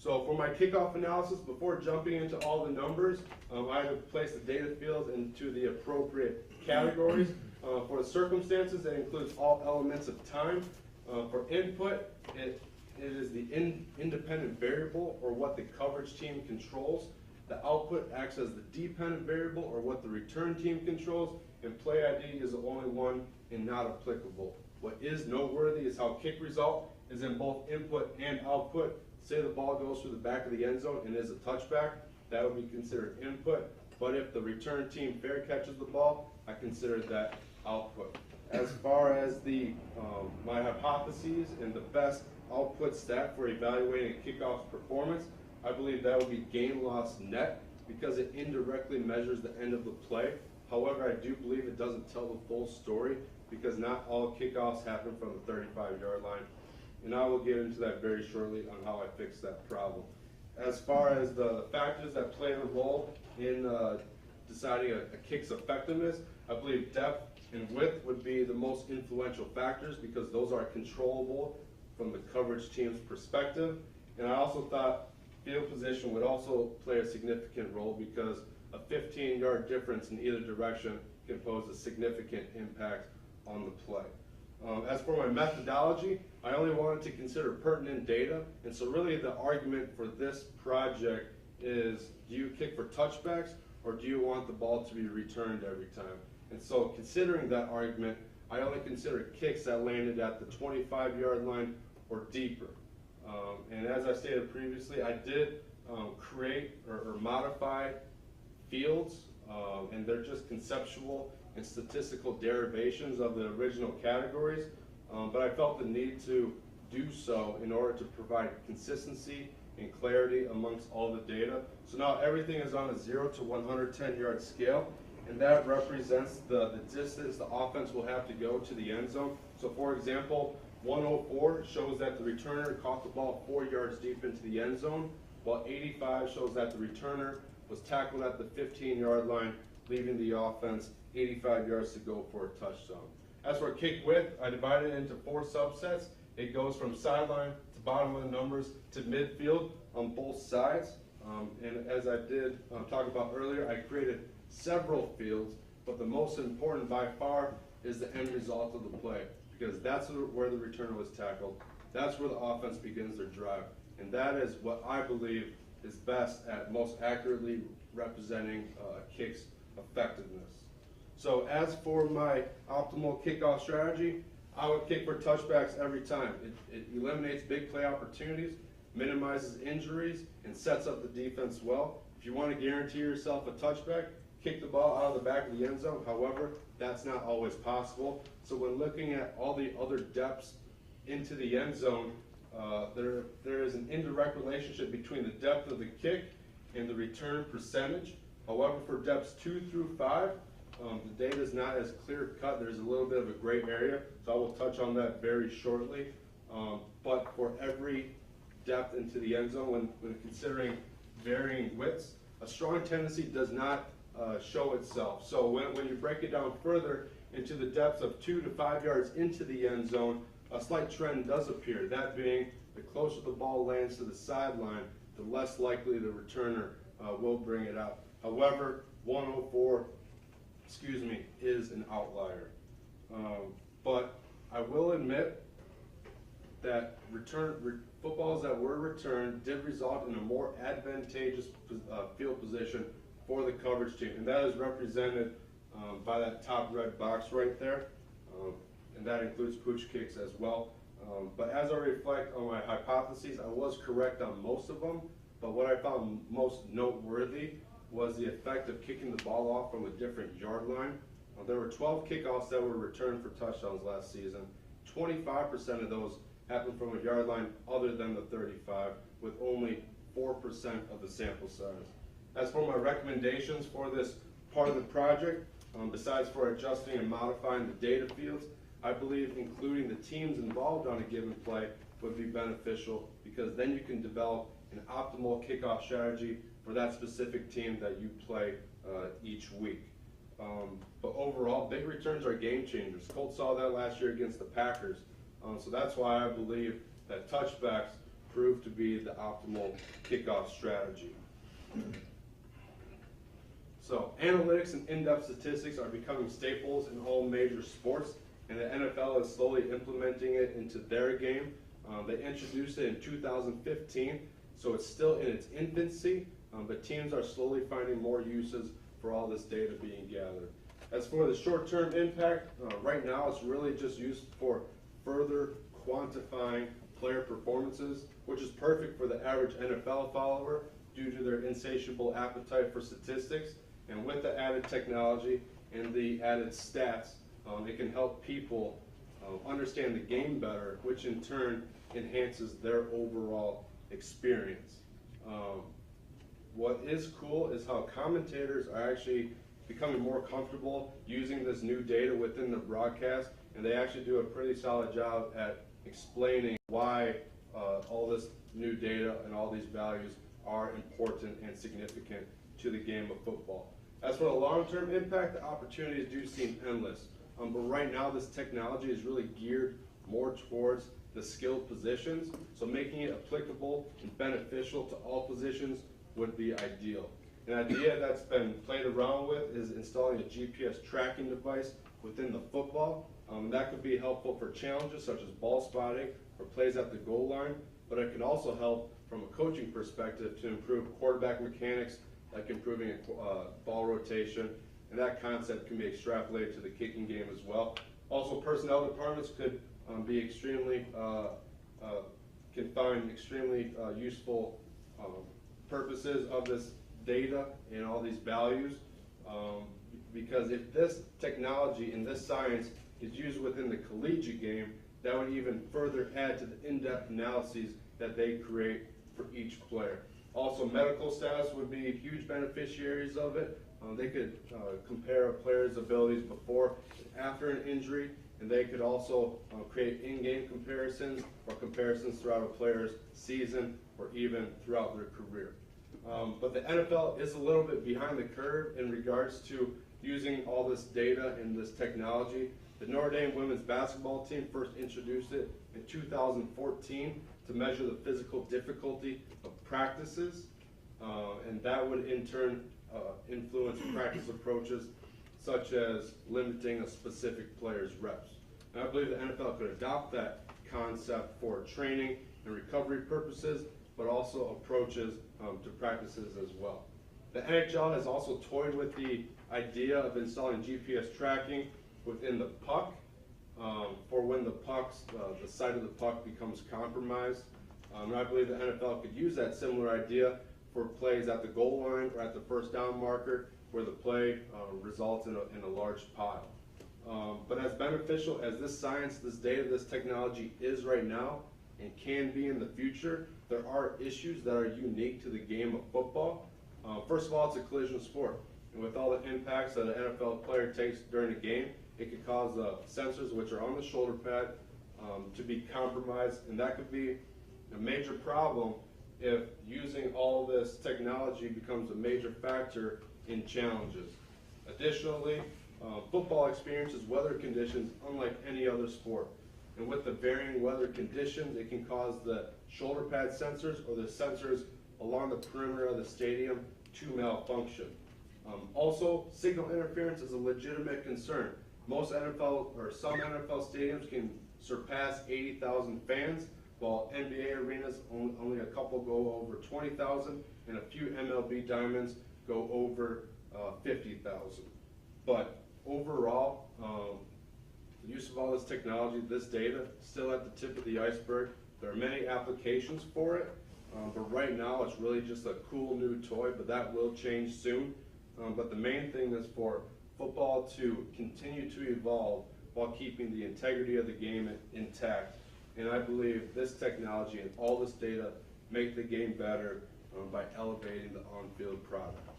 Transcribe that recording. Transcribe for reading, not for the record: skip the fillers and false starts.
So for my kickoff analysis, before jumping into all the numbers, I have placed the data fields into the appropriate categories. For the circumstances, that includes all elements of time. For input, it is the independent variable, or what the coverage team controls. The output acts as the dependent variable, or what the return team controls. And play ID is the only one and not applicable. What is noteworthy is how kick result is in both input and output. Say the ball goes through the back of the end zone and is a touchback, that would be considered input. But if the return team fair catches the ball, I consider that output. As far as my hypotheses and the best output stat for evaluating a kickoff's performance, I believe that would be gain-loss net, because it indirectly measures the end of the play. However, I do believe it doesn't tell the full story, because not all kickoffs happen from the 35-yard line. And I will get into that very shortly on how I fix that problem. As far as the factors that play a role in deciding a kick's effectiveness, I believe depth and width would be the most influential factors, because those are controllable from the coverage team's perspective. And I also thought field position would also play a significant role, because a 15-yard difference in either direction can pose a significant impact on the play. As for my methodology, I only wanted to consider pertinent data, and so really the argument for this project is, do you kick for touchbacks, or do you want the ball to be returned every time? And so considering that argument, I only consider kicks that landed at the 25-yard line or deeper. And as I stated previously, I did create or modify fields, and they're just conceptual and statistical derivations of the original categories, but I felt the need to do so in order to provide consistency and clarity amongst all the data. So now everything is on a 0 to 110-yard scale, and that represents the distance the offense will have to go to the end zone. So for example, 104 shows that the returner caught the ball 4 yards deep into the end zone, while 85 shows that the returner was tackled at the 15-yard line, leaving the offense 85 yards to go for a touchdown. As for kick width, I divided it into 4 subsets. It goes from sideline to bottom of the numbers to midfield on both sides. And as I did talk about earlier, I created several fields, but the most important by far is the end result of the play, because that's where the returner was tackled. That's where the offense begins their drive. And that is what I believe is best at most accurately representing a kick's effectiveness. So as for my optimal kickoff strategy, I would kick for touchbacks every time. It eliminates big play opportunities, minimizes injuries, and sets up the defense well. If you want to guarantee yourself a touchback, kick the ball out of the back of the end zone. However, that's not always possible. So when looking at all the other depths into the end zone, there is an indirect relationship between the depth of the kick and the return percentage. However, for depths 2 through 5, the data is not as clear cut. There's a little bit of a gray area, so I will touch on that very shortly. But for every depth into the end zone, when considering varying widths, a strong tendency does not show itself. So when you break it down further into the depths of 2 to 5 yards into the end zone, a slight trend does appear. That being, the closer the ball lands to the sideline, the less likely the returner will bring it out. However, 104, is an outlier. But I will admit that footballs that were returned did result in a more advantageous field position for the coverage team, and that is represented by that top red box right there, and that includes pooch kicks as well. But as I reflect on my hypotheses, I was correct on most of them, but what I found most noteworthy was the effect of kicking the ball off from a different yard line. There were 12 kickoffs that were returned for touchdowns last season. 25% of those happened from a yard line other than the 35, with only 4% of the sample size. As for my recommendations for this part of the project, besides for adjusting and modifying the data fields, I believe including the teams involved on a given play would be beneficial, because then you can develop an optimal kickoff strategy for that specific team that you play each week. But overall, big returns are game changers. Colts saw that last year against the Packers. So that's why I believe that touchbacks prove to be the optimal kickoff strategy. So analytics and in-depth statistics are becoming staples in all major sports, and the NFL is slowly implementing it into their game. They introduced it in 2015, so it's still in its infancy, but teams are slowly finding more uses for all this data being gathered. As for the short-term impact, right now it's really just used for further quantifying player performances, which is perfect for the average NFL follower due to their insatiable appetite for statistics. And with the added technology and the added stats, it can help people understand the game better, which in turn enhances their overall experience. What is cool is how commentators are actually becoming more comfortable using this new data within the broadcast, and they actually do a pretty solid job at explaining why all this new data and all these values are important and significant to the game of football. As for the long-term impact, the opportunities do seem endless. But right now, this technology is really geared more towards the skilled positions, so making it applicable and beneficial to all positions would be ideal. An idea that's been played around with is installing a GPS tracking device within the football. That could be helpful for challenges such as ball spotting or plays at the goal line, but it can also help from a coaching perspective to improve quarterback mechanics, like improving ball rotation, and that concept can be extrapolated to the kicking game as well. Also, personnel departments could be extremely, can find extremely useful purposes of this data and all these values, because if this technology and this science is used within the collegiate game, that would even further add to the in-depth analyses that they create for each player. Also, medical staffs would be huge beneficiaries of it. They could compare a player's abilities before and after an injury, and they could also create in-game comparisons or comparisons throughout a player's season or even throughout their career. But the NFL is a little bit behind the curve in regards to using all this data and this technology. The Notre Dame women's basketball team first introduced it in 2014 to measure the physical difficulty of practices, and that would in turn influence practice approaches such as limiting a specific player's reps. And I believe the NFL could adopt that concept for training and recovery purposes, but also approaches to practices as well. The NHL has also toyed with the idea of installing GPS tracking within the puck for when the site of the puck becomes compromised. And I believe the NFL could use that similar idea for plays at the goal line or at the first down marker where the play results in a large pile. But as beneficial as this science, this data, this technology is right now and can be in the future, there are issues that are unique to the game of football. First of all, it's a collision sport. And with all the impacts that an NFL player takes during a game, it could cause the sensors which are on the shoulder pad to be compromised, and that could be a major problem if using all this technology becomes a major factor in challenges. Additionally, football experiences weather conditions unlike any other sport. And with the varying weather conditions, it can cause the shoulder pad sensors or the sensors along the perimeter of the stadium to malfunction. Also, signal interference is a legitimate concern. Most NFL or some NFL stadiums can surpass 80,000 fans, while NBA arenas only a couple go over 20,000, and a few MLB diamonds go over 50,000. But overall, the use of all this technology, this data, still at the tip of the iceberg. There are many applications for it, but right now it's really just a cool new toy, but that will change soon. But the main thing is for football to continue to evolve while keeping the integrity of the game intact. And I believe this technology and all this data make the game better by elevating the on-field product.